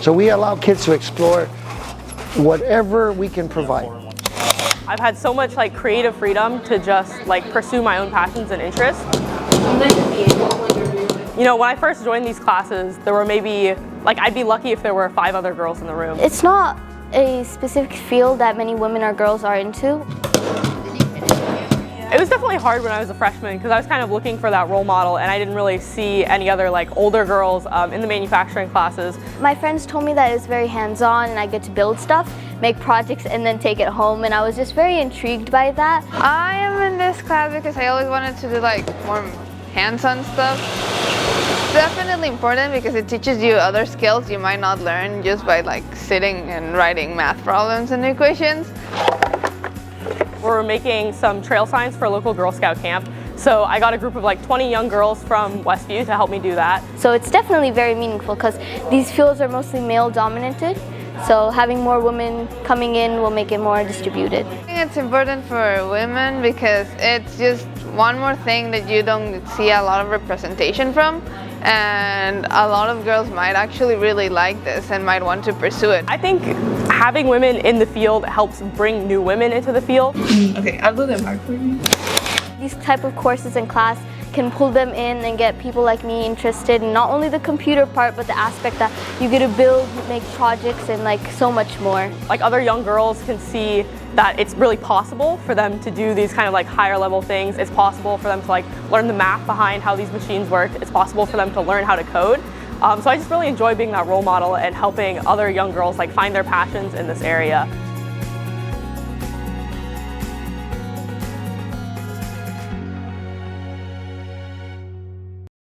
So we allow kids to explore whatever we can provide. I've had so much like creative freedom to just like pursue my own passions and interests. You know, when I first joined these classes, there were maybe, like, I'd be lucky if there were 5 other girls in the room. It's not a specific field that many women or girls are into. It was definitely hard when I was a freshman because I was kind of looking for that role model and I didn't really see any other like older girls in the manufacturing classes. My friends told me that it was very hands-on and I get to build stuff, make projects and then take it home, and I was just very intrigued by that. I am in this class because I always wanted to do like more hands-on stuff. It's definitely important because it teaches you other skills you might not learn just by like sitting and writing math problems and equations. We're making some trail signs for a local Girl Scout camp. So I got a group of like 20 young girls from Westview to help me do that. So it's definitely very meaningful because these fields are mostly male dominated. So having more women coming in will make it more distributed. I think it's important for women because it's just one more thing that you don't see a lot of representation from. And a lot of girls might actually really like this and might want to pursue it. I think having women in the field helps bring new women into the field. Okay, I'll do the mark for you. These type of courses in class can pull them in and get people like me interested in not only the computer part, but the aspect that you get to build, make projects, and like so much more. Like other young girls can see that it's really possible for them to do these kind of like higher level things. It's possible for them to like learn the math behind how these machines work. It's possible for them to learn how to code. So I just really enjoy being that role model and helping other young girls like find their passions in this area.